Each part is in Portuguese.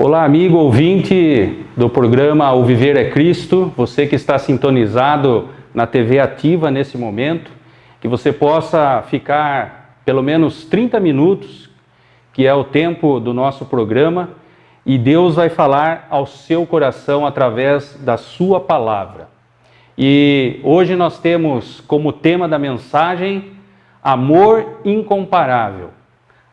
Olá, amigo ouvinte do programa O Viver é Cristo, você que está sintonizado na TV Ativa nesse momento, que você possa ficar pelo menos 30 minutos, que é o tempo do nosso programa, e Deus vai falar ao seu coração através da sua palavra. E hoje nós temos como tema da mensagem amor incomparável.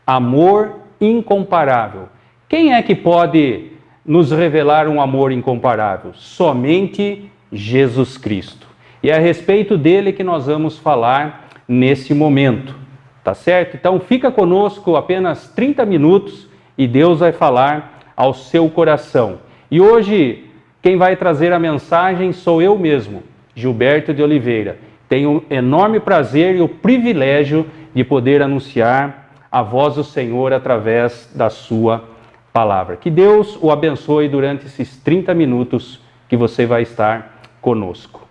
Amor incomparável. Quem é que pode nos revelar um amor incomparável? Somente Jesus Cristo. E é a respeito dele que nós vamos falar nesse momento, tá certo? Então fica conosco apenas 30 minutos e Deus vai falar ao seu coração. E hoje quem vai trazer a mensagem sou eu mesmo, Gilberto de Oliveira. Tenho um enorme prazer e o privilégio de poder anunciar a voz do Senhor através da sua palavra. Que Deus o abençoe durante esses 30 minutos que você vai estar conosco.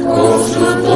Construtor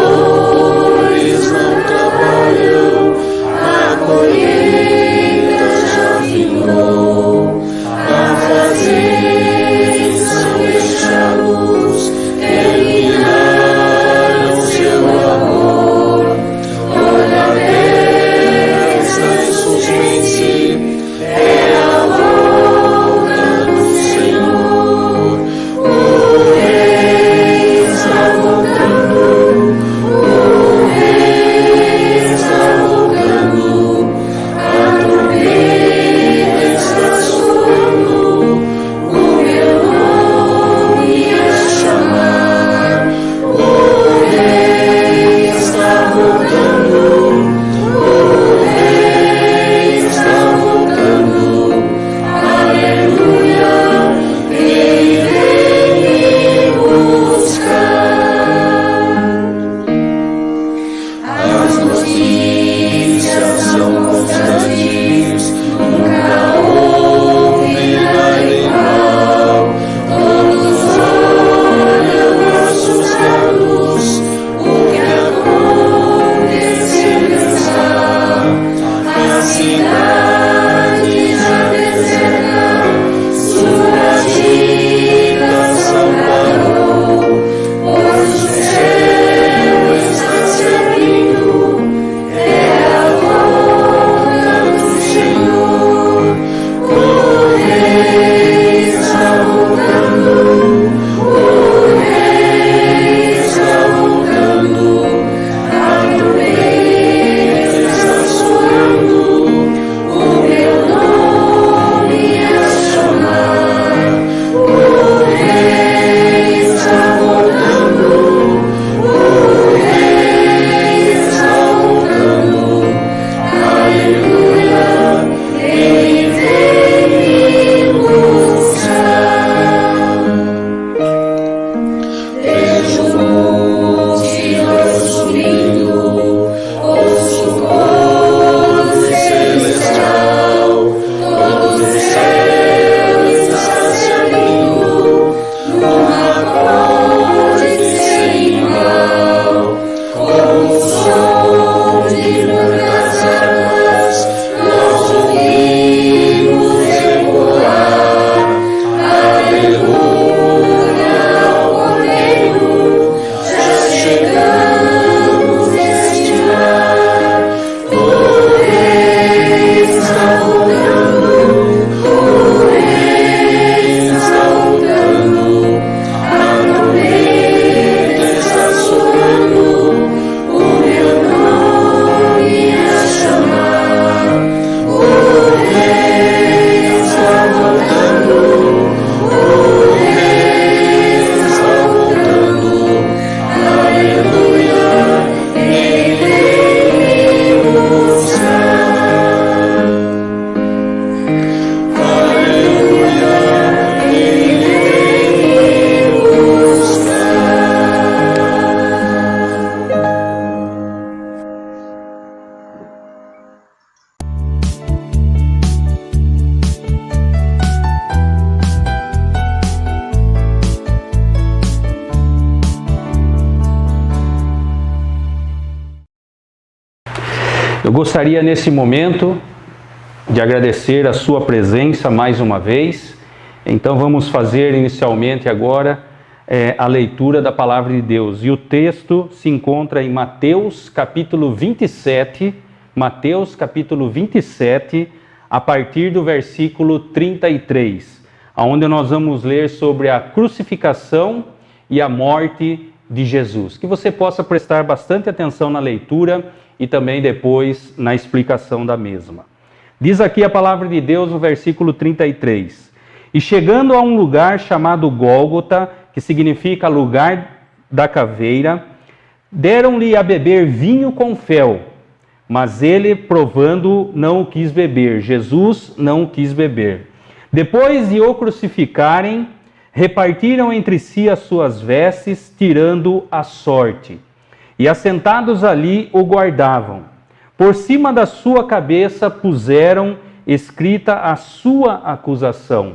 gostaria nesse momento de agradecer a sua presença mais uma vez. Então vamos fazer inicialmente agora a leitura da Palavra de Deus. E o texto se encontra em Mateus capítulo 27, a partir do versículo 33, onde nós vamos ler sobre a crucificação e a morte de Jesus. Que você possa prestar bastante atenção na leitura e também depois na explicação da mesma. Diz aqui a Palavra de Deus no versículo 33. E chegando a um lugar chamado Gólgota, que significa lugar da caveira, deram-lhe a beber vinho com fel, mas ele, provando, não o quis beber. Jesus não o quis beber. Depois de o crucificarem, repartiram entre si as suas vestes, tirando a sorte. E assentados ali o guardavam. Por cima da sua cabeça puseram escrita a sua acusação: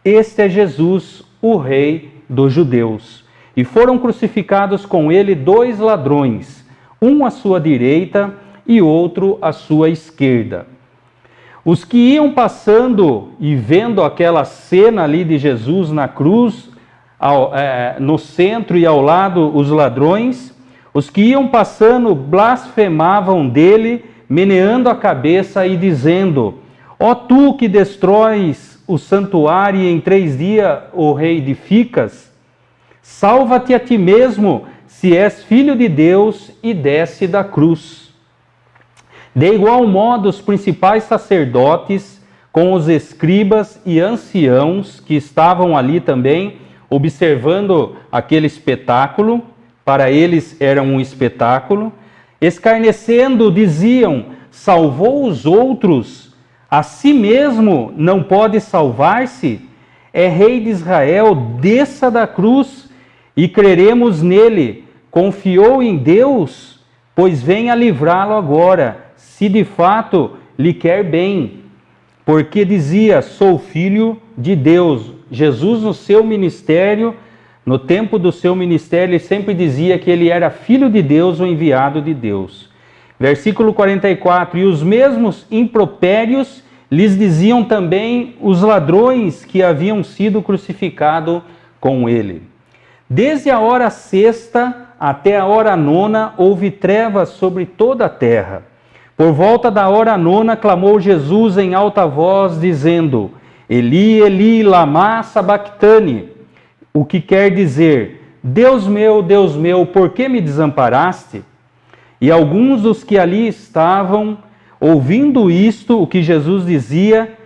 Este é Jesus, o Rei dos Judeus. E foram crucificados com ele 2 ladrões, um à sua direita e outro à sua esquerda. Os que iam passando e vendo aquela cena ali de Jesus na cruz, no centro e ao lado os ladrões, os que iam passando blasfemavam dele, meneando a cabeça e dizendo: Ó tu que destróis o santuário e em 3 dias o reedificas, salva-te a ti mesmo, se és filho de Deus, e desce da cruz. De igual modo, os principais sacerdotes, com os escribas e anciãos que estavam ali também, observando aquele espetáculo, para eles era um espetáculo, escarnecendo, diziam: salvou os outros, a si mesmo não pode salvar-se? É rei de Israel, desça da cruz e creremos nele. Confiou em Deus, pois venha livrá-lo agora, se de fato lhe quer bem. Porque dizia: sou filho de Deus. Jesus, no seu ministério, no tempo do seu ministério, ele sempre dizia que ele era filho de Deus, o enviado de Deus. Versículo 44, e os mesmos impropérios lhes diziam também os ladrões que haviam sido crucificados com ele. Desde a hora 6ª até a hora 9ª houve trevas sobre toda a terra. Por volta da hora 9ª clamou Jesus em alta voz, dizendo: Eli, Eli, lama sabactani, o que quer dizer: Deus meu, por que me desamparaste? E alguns dos que ali estavam, ouvindo isto, o que Jesus dizia,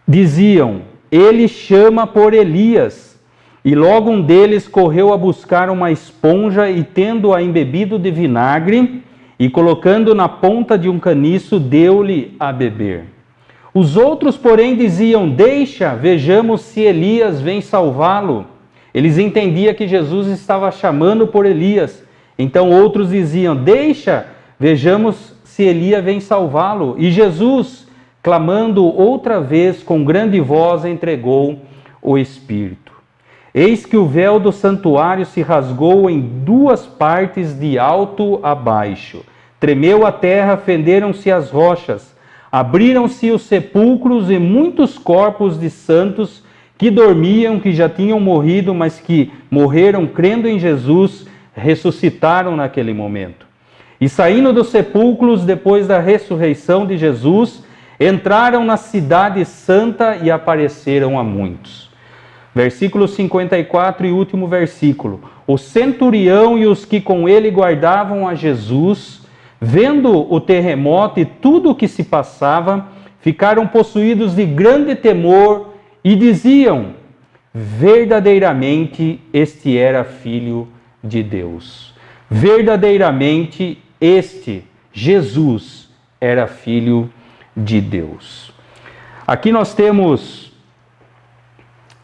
diziam: Ele chama por Elias. E logo um deles correu a buscar uma esponja e, tendo-a embebido de vinagre, e colocando na ponta de um caniço, deu-lhe a beber. Os outros, porém, diziam: Deixa, vejamos se Elias vem salvá-lo. Eles entendiam que Jesus estava chamando por Elias. Então outros diziam: Deixa, vejamos se Elias vem salvá-lo. E Jesus, clamando outra vez com grande voz, entregou o Espírito. Eis que o véu do santuário se rasgou em 2 partes de alto a baixo. Tremeu a terra, fenderam-se as rochas, abriram-se os sepulcros e muitos corpos de santos que dormiam, que já tinham morrido, mas que morreram crendo em Jesus, ressuscitaram naquele momento. E saindo dos sepulcros, depois da ressurreição de Jesus, entraram na cidade santa e apareceram a muitos. Versículo 54 e último versículo. O centurião e os que com ele guardavam a Jesus, vendo o terremoto e tudo o que se passava, ficaram possuídos de grande temor e diziam: verdadeiramente este era filho de Deus. Verdadeiramente este, Jesus, era filho de Deus. Aqui nós temos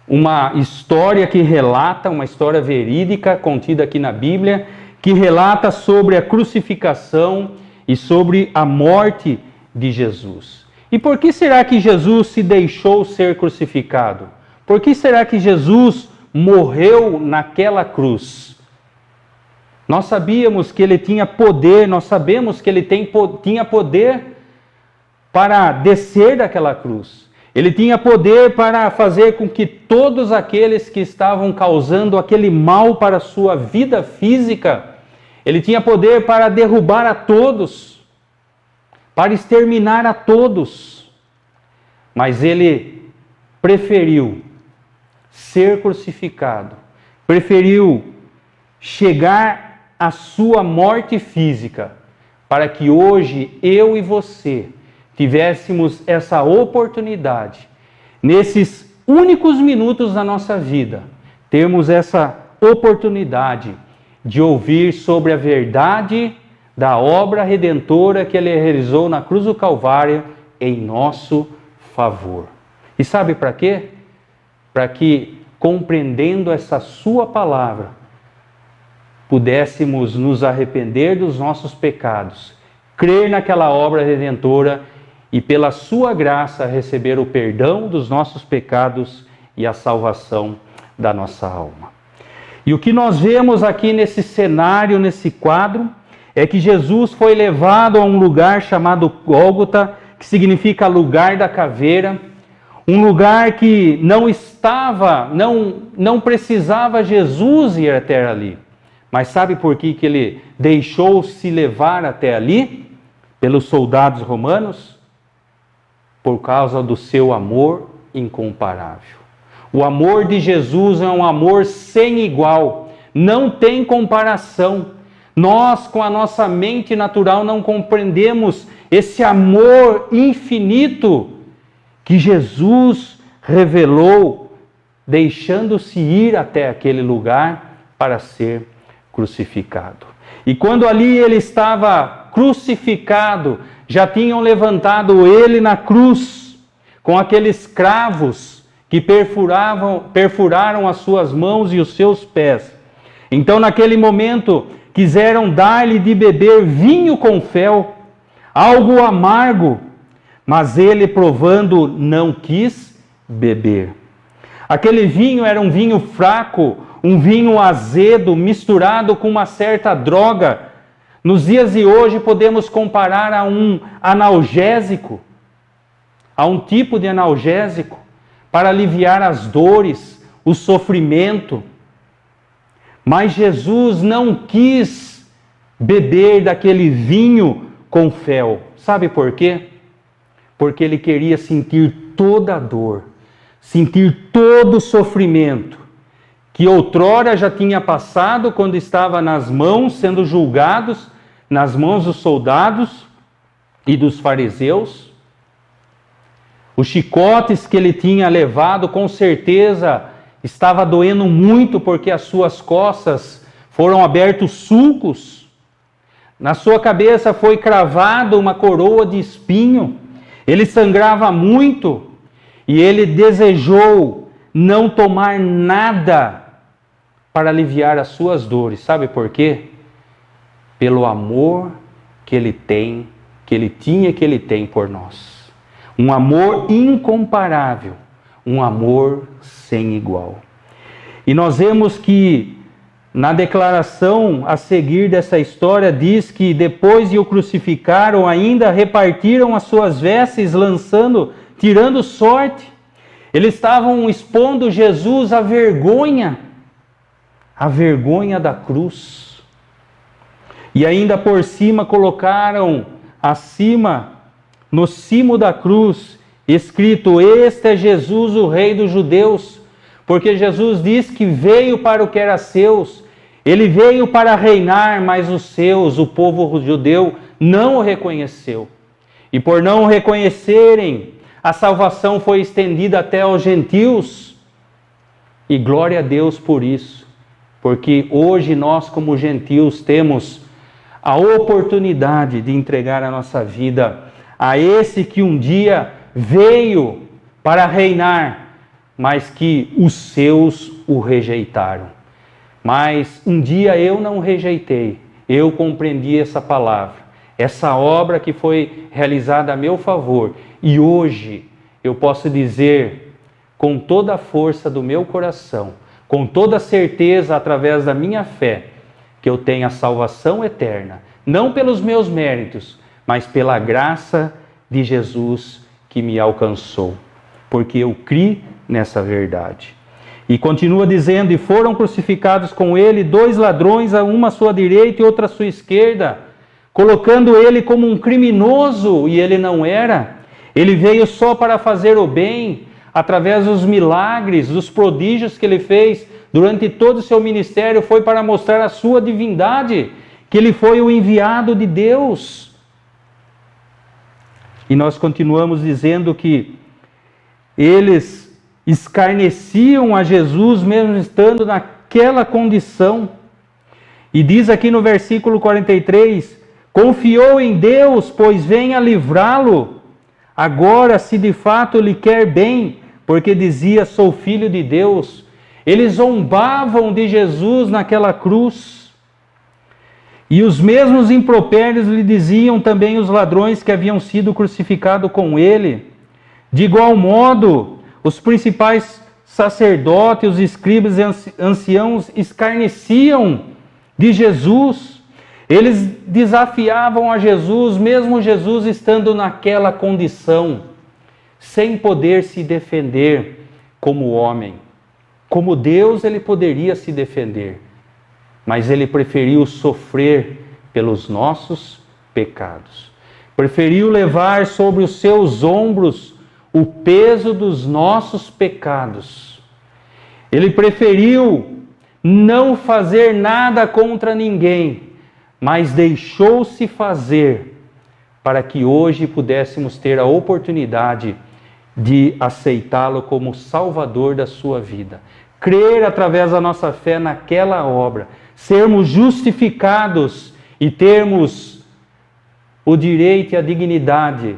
uma história que relata, uma história verídica contida aqui na Bíblia, que relata sobre a crucificação e sobre a morte de Jesus. E por que será que Jesus se deixou ser crucificado? Por que será que Jesus morreu naquela cruz? Nós sabíamos que ele tinha poder, nós sabemos que ele tinha poder para descer daquela cruz. Ele tinha poder para fazer com que todos aqueles que estavam causando aquele mal para a sua vida física, ele tinha poder para derrubar a todos, para exterminar a todos. Mas ele preferiu ser crucificado, preferiu chegar à sua morte física, para que hoje eu e você tivéssemos essa oportunidade, nesses únicos minutos da nossa vida, termos essa oportunidade de ouvir sobre a verdade da obra redentora que ele realizou na cruz do Calvário em nosso favor. E sabe para quê? Para que, compreendendo essa sua palavra, pudéssemos nos arrepender dos nossos pecados, crer naquela obra redentora e pela sua graça receber o perdão dos nossos pecados e a salvação da nossa alma. E o que nós vemos aqui nesse cenário, nesse quadro, é que Jesus foi levado a um lugar chamado Gólgota, que significa lugar da caveira, um lugar que não precisava Jesus ir até ali. Mas sabe por que ele deixou-se levar até ali? Pelos soldados romanos? Por causa do seu amor incomparável. O amor de Jesus é um amor sem igual, não tem comparação. Nós, com a nossa mente natural, não compreendemos esse amor infinito que Jesus revelou, deixando-se ir até aquele lugar para ser crucificado. E quando ali ele estava crucificado, já tinham levantado ele na cruz, com aqueles cravos que perfuraram as suas mãos e os seus pés. Então, naquele momento, quiseram dar-lhe de beber vinho com fel, algo amargo, mas ele, provando, não quis beber. Aquele vinho era um vinho fraco, um vinho azedo, misturado com uma certa droga. Nos dias de hoje podemos comparar a um analgésico, a um tipo de analgésico, para aliviar as dores, o sofrimento. Mas Jesus não quis beber daquele vinho com fel. Sabe por quê? Porque ele queria sentir toda a dor, sentir todo o sofrimento, que outrora já tinha passado quando estava nas mãos, sendo julgados, nas mãos dos soldados e dos fariseus. Os chicotes que ele tinha levado, com certeza, estava doendo muito, porque as suas costas foram abertos sulcos. Na sua cabeça foi cravada uma coroa de espinho. Ele sangrava muito e ele desejou não tomar nada para aliviar as suas dores. Sabe por quê? Pelo amor que ele tem, que ele tinha e que ele tem por nós. Um amor incomparável, um amor sem igual. E nós vemos que na declaração a seguir dessa história diz que depois de o crucificaram, ainda repartiram as suas vestes, tirando sorte. Eles estavam expondo Jesus à vergonha da cruz. E ainda por cima colocaram no cimo da cruz, escrito: "Este é Jesus, o Rei dos Judeus", porque Jesus diz que veio para o que era seus, ele veio para reinar, mas os seus, o povo judeu, não o reconheceu. E por não o reconhecerem, a salvação foi estendida até aos gentios. E glória a Deus por isso, porque hoje nós, como gentios, temos a oportunidade de entregar a nossa vida a esse que um dia veio para reinar, mas que os seus o rejeitaram. Mas um dia eu não rejeitei, eu compreendi essa palavra, essa obra que foi realizada a meu favor, e hoje eu posso dizer com toda a força do meu coração, com toda a certeza através da minha fé, que eu tenha salvação eterna, não pelos meus méritos, mas pela graça de Jesus que me alcançou, porque eu criei nessa verdade. E continua dizendo, e foram crucificados com ele 2 ladrões, uma à sua direita e outra à sua esquerda, colocando ele como um criminoso, e ele não era. Ele veio só para fazer o bem, através dos milagres, dos prodígios que ele fez durante todo o seu ministério, foi para mostrar a sua divindade, que ele foi o enviado de Deus. E nós continuamos dizendo que eles escarneciam a Jesus mesmo estando naquela condição. E diz aqui no versículo 43, confiou em Deus, pois venha livrá-lo, agora se de fato lhe quer bem, porque dizia, sou filho de Deus. Eles zombavam de Jesus naquela cruz. E os mesmos impropérios lhe diziam também os ladrões que haviam sido crucificados com ele. De igual modo, os principais sacerdotes, os escribas e anciãos escarneciam de Jesus. Eles desafiavam a Jesus, mesmo Jesus estando naquela condição, sem poder se defender como homem. Como Deus ele poderia se defender, mas ele preferiu sofrer pelos nossos pecados. Preferiu levar sobre os seus ombros o peso dos nossos pecados. Ele preferiu não fazer nada contra ninguém, mas deixou-se fazer para que hoje pudéssemos ter a oportunidade de aceitá-lo como Salvador da sua vida. Crer através da nossa fé naquela obra, sermos justificados e termos o direito e a dignidade,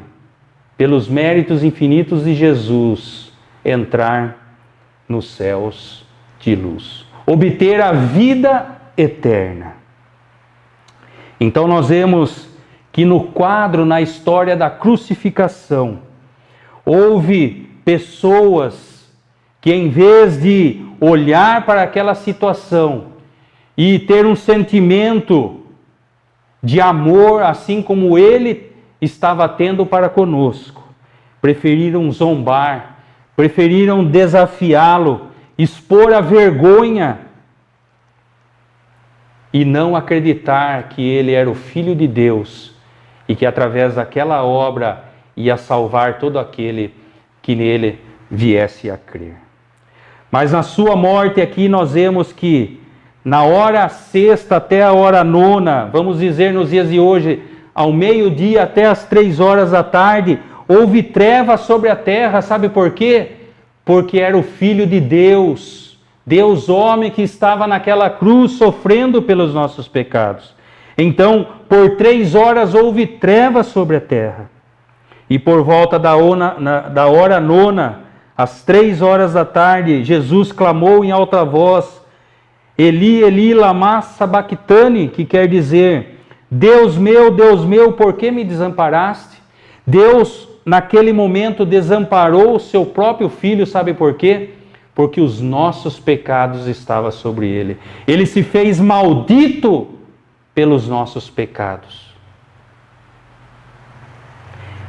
pelos méritos infinitos de Jesus, entrar nos céus de luz, obter a vida eterna. Então nós vemos que no quadro, na história da crucificação, houve pessoas que em vez de olhar para aquela situação e ter um sentimento de amor, assim como ele estava tendo para conosco, preferiram zombar, preferiram desafiá-lo, expor a vergonha e não acreditar que ele era o Filho de Deus e que através daquela obra ia salvar todo aquele que nele viesse a crer. Mas na sua morte aqui nós vemos que na hora sexta até a hora nona, vamos dizer nos dias de hoje, ao meio-dia até as 3 horas da tarde, houve trevas sobre a terra, sabe por quê? Porque era o Filho de Deus, Deus homem que estava naquela cruz sofrendo pelos nossos pecados. Então, por 3 horas houve trevas sobre a terra. E por volta da hora nona, às 3 horas da tarde, Jesus clamou em alta voz, Eli, Eli, lama sabachthani, que quer dizer, Deus meu, por que me desamparaste? Deus, naquele momento, desamparou o seu próprio filho, sabe por quê? Porque os nossos pecados estavam sobre ele. Ele se fez maldito pelos nossos pecados.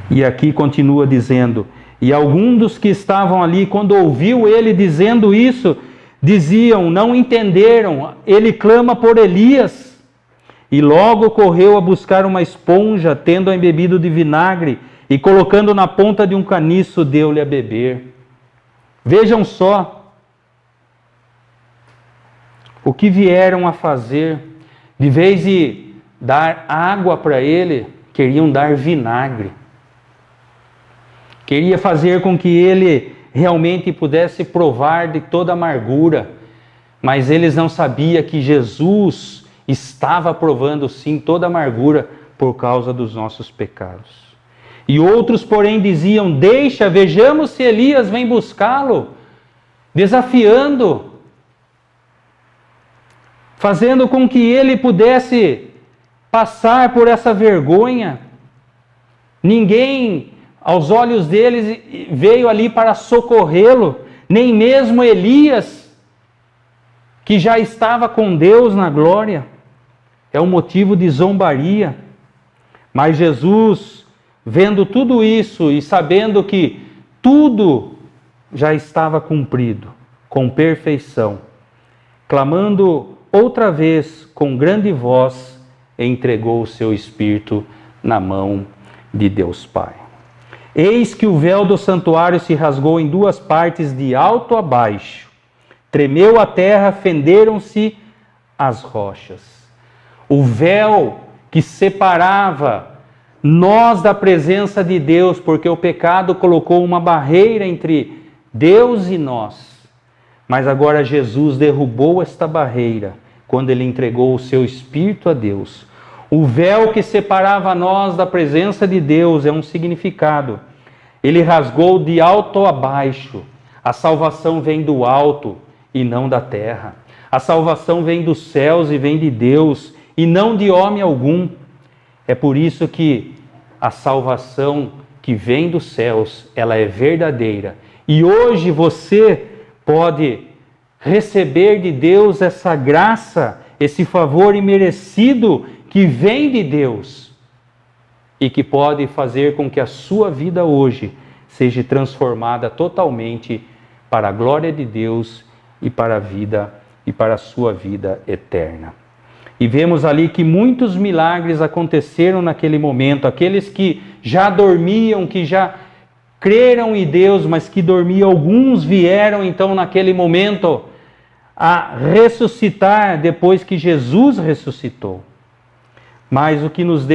E aqui continua dizendo, e alguns dos que estavam ali, quando ouviu ele dizendo isso, diziam, não entenderam, ele clama por Elias. E logo correu a buscar uma esponja, tendo-a embebido de vinagre, e colocando na ponta de um caniço, deu-lhe a beber. Vejam só o que vieram a fazer. De vez de dar água para ele, queriam dar vinagre. Queria fazer com que ele realmente pudesse provar de toda a amargura, mas eles não sabiam que Jesus estava provando sim toda a amargura por causa dos nossos pecados. E outros, porém, diziam, deixa, vejamos se Elias vem buscá-lo, desafiando, fazendo com que ele pudesse passar por essa vergonha. Ninguém, aos olhos deles, veio ali para socorrê-lo, nem mesmo Elias, que já estava com Deus na glória. é um motivo de zombaria. Mas Jesus, vendo tudo isso e sabendo que tudo já estava cumprido, com perfeição, clamando outra vez com grande voz, entregou o seu Espírito na mão de Deus Pai. Eis que o véu do santuário se rasgou em duas partes de alto a baixo. Tremeu a terra, fenderam-se as rochas. O véu que separava nós da presença de Deus, porque o pecado colocou uma barreira entre Deus e nós. Mas agora Jesus derrubou esta barreira quando ele entregou o seu Espírito a Deus. O véu que separava nós da presença de Deus é um significado. Ele rasgou de alto a baixo. A salvação vem do alto e não da terra. A salvação vem dos céus e vem de Deus e não de homem algum. É por isso que a salvação que vem dos céus, ela é verdadeira. E hoje você pode receber de Deus essa graça, esse favor imerecido que vem de Deus e que pode fazer com que a sua vida hoje seja transformada totalmente para a glória de Deus e para a vida e para a sua vida eterna. E vemos ali que muitos milagres aconteceram naquele momento. Aqueles que já dormiam, que já creram em Deus, mas que dormiam, alguns vieram então naquele momento a ressuscitar depois que Jesus ressuscitou. Mas o que nos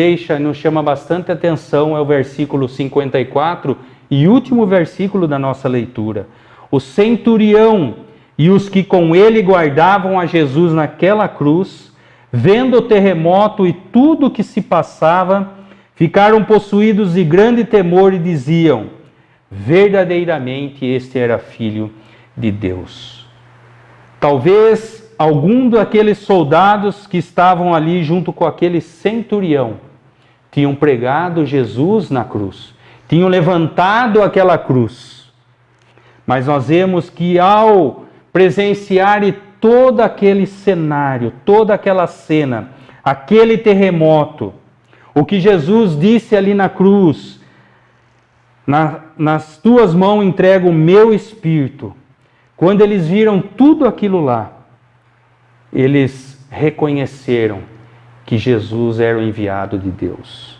chama bastante atenção é o versículo 54 e último versículo da nossa leitura. O centurião e os que com ele guardavam a Jesus naquela cruz, vendo o terremoto e tudo o que se passava, ficaram possuídos de grande temor e diziam: verdadeiramente este era filho de Deus. Talvez algum daqueles soldados que estavam ali junto com aquele centurião tinham pregado Jesus na cruz, tinham levantado aquela cruz. Mas nós vemos que ao presenciar todo aquele cenário, toda aquela cena, aquele terremoto, o que Jesus disse ali na cruz: nas tuas mãos entrego o meu espírito. Quando eles viram tudo aquilo lá, eles reconheceram que Jesus era o enviado de Deus.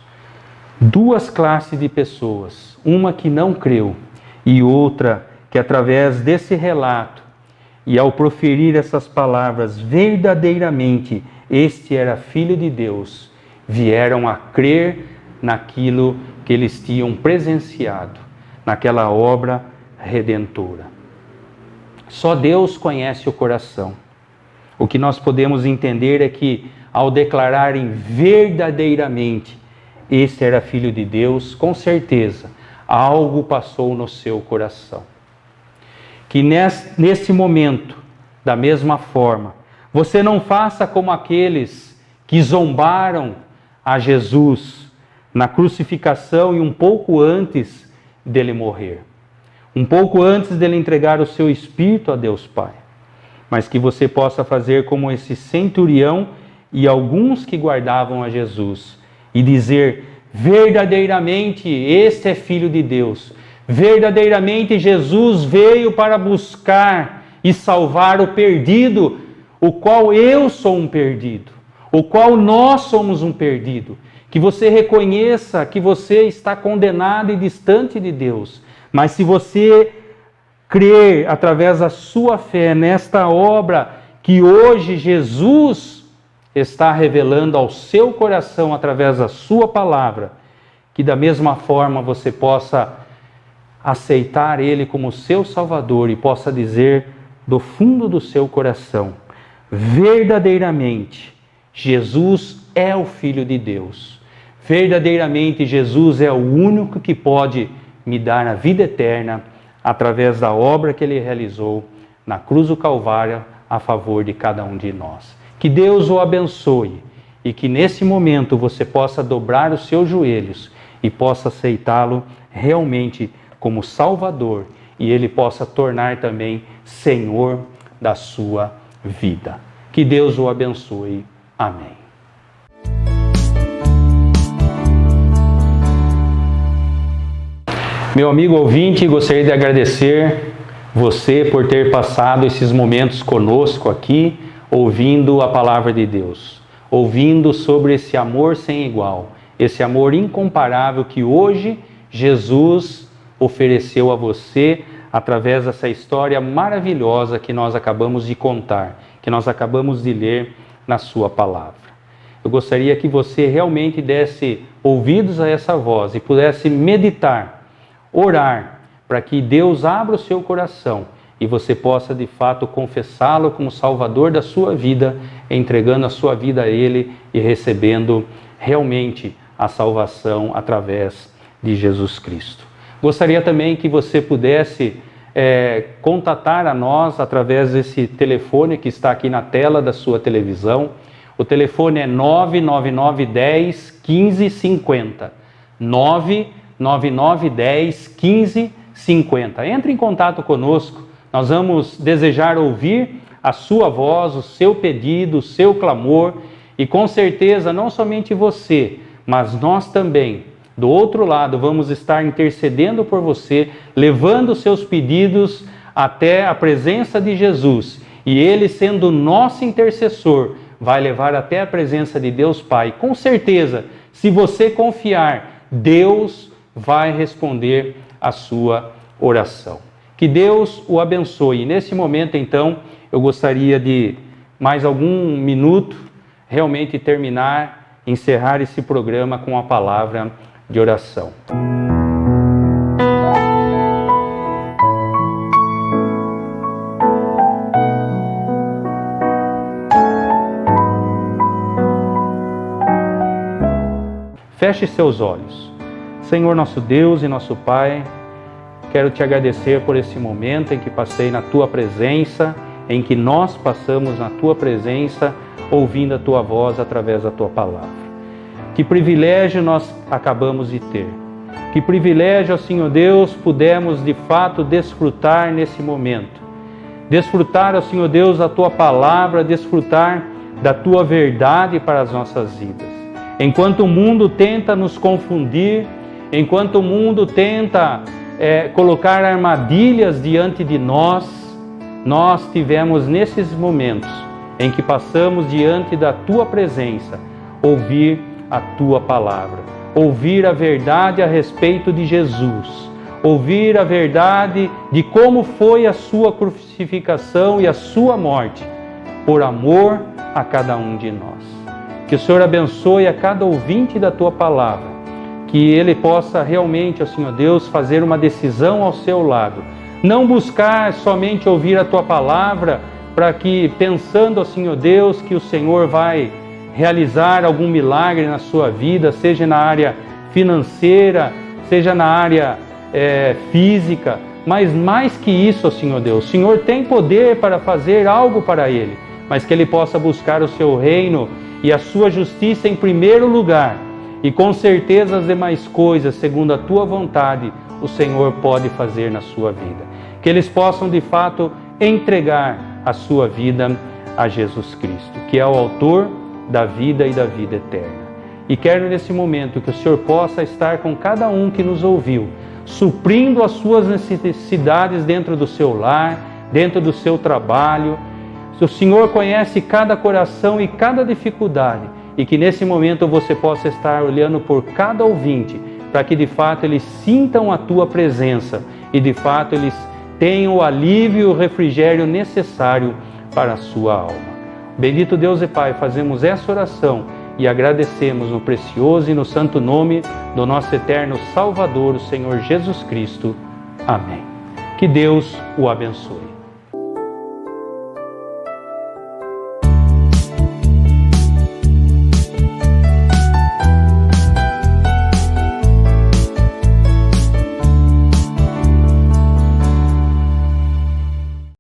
Duas classes de pessoas, uma que não creu e outra que através desse relato e ao proferir essas palavras, verdadeiramente este era filho de Deus, vieram a crer naquilo que eles tinham presenciado, naquela obra redentora. Só Deus conhece o coração. O que nós podemos entender é que, ao declararem verdadeiramente este era filho de Deus, com certeza algo passou no seu coração. Que nesse momento, da mesma forma, você não faça como aqueles que zombaram a Jesus na crucificação e um pouco antes dele morrer. Um pouco antes dele entregar o seu espírito a Deus Pai. Mas que você possa fazer como esse centurião e alguns que guardavam a Jesus e dizer: verdadeiramente este é filho de Deus. Verdadeiramente Jesus veio para buscar e salvar o perdido, o qual eu sou um perdido, o qual nós somos um perdido. Que você reconheça que você está condenado e distante de Deus. Mas se você crer através da sua fé nesta obra que hoje Jesus está revelando ao seu coração através da sua palavra, que da mesma forma você possa aceitar Ele como seu Salvador e possa dizer do fundo do seu coração: verdadeiramente Jesus é o Filho de Deus. Verdadeiramente Jesus é o único que pode me dar a vida eterna através da obra que Ele realizou na cruz do Calvário a favor de cada um de nós. Que Deus o abençoe e que nesse momento você possa dobrar os seus joelhos e possa aceitá-lo realmente como Salvador e Ele possa tornar também Senhor da sua vida. Que Deus o abençoe. Amém. Meu amigo ouvinte, gostaria de agradecer você por ter passado esses momentos conosco aqui, ouvindo a palavra de Deus, ouvindo sobre esse amor sem igual, esse amor incomparável que hoje Jesus ofereceu a você através dessa história maravilhosa que nós acabamos de contar, que nós acabamos de ler na sua palavra. Eu gostaria que você realmente desse ouvidos a essa voz e pudesse meditar, orar, para que Deus abra o seu coração e você possa de fato confessá-lo como Salvador da sua vida, entregando a sua vida a Ele e recebendo realmente a salvação através de Jesus Cristo. Gostaria também que você pudesse contatar a nós através desse telefone que está aqui na tela da sua televisão. O telefone é 99910 1550. 99910 1550. Entre em contato conosco. Nós vamos desejar ouvir a sua voz, o seu pedido, o seu clamor. E com certeza, não somente você, mas nós também, do outro lado, vamos estar intercedendo por você, levando os seus pedidos até a presença de Jesus. E Ele, sendo nosso intercessor, vai levar até a presença de Deus Pai. Com certeza, se você confiar, Deus vai responder a sua oração. Que Deus o abençoe. E nesse momento, então, eu gostaria de, mais algum minuto, realmente terminar, encerrar esse programa com a palavra de oração. Feche seus olhos. Senhor nosso Deus e nosso Pai, quero te agradecer por esse momento em que passei na Tua presença, em que nós passamos na Tua presença, ouvindo a Tua voz através da Tua palavra. Que privilégio nós acabamos de ter. Que privilégio, Senhor Deus, pudemos de fato desfrutar nesse momento. Desfrutar, Senhor Deus, da Tua palavra, desfrutar da Tua verdade para as nossas vidas. Enquanto o mundo tenta nos confundir, enquanto o mundo tenta colocar armadilhas diante de nós tivemos nesses momentos em que passamos diante da Tua presença, ouvir a Tua palavra, ouvir a verdade a respeito de Jesus, ouvir a verdade de como foi a Sua crucificação e a Sua morte, por amor a cada um de nós. Que o Senhor abençoe a cada ouvinte da Tua palavra, que ele possa realmente, ó Senhor Deus, fazer uma decisão ao seu lado. Não buscar somente ouvir a Tua palavra para que, pensando, ó Senhor Deus, que o Senhor vai realizar algum milagre na sua vida, seja na área financeira, seja na área física, mas mais que isso, ó Senhor Deus, o Senhor tem poder para fazer algo para ele, mas que ele possa buscar o Seu reino e a Sua justiça em primeiro lugar, e com certeza as demais coisas, segundo a Tua vontade, o Senhor pode fazer na sua vida. Que eles possam de fato entregar a sua vida a Jesus Cristo, que é o autor da vida e da vida eterna. E quero nesse momento que o Senhor possa estar com cada um que nos ouviu, suprindo as suas necessidades dentro do seu lar, dentro do seu trabalho. O Senhor conhece cada coração e cada dificuldade, e que nesse momento você possa estar olhando por cada ouvinte, para que de fato eles sintam a Tua presença e de fato eles tenham o alívio e o refrigério necessário para a sua alma. Bendito Deus e Pai, fazemos essa oração e agradecemos no precioso e no santo nome do nosso eterno Salvador, o Senhor Jesus Cristo. Amém. Que Deus o abençoe.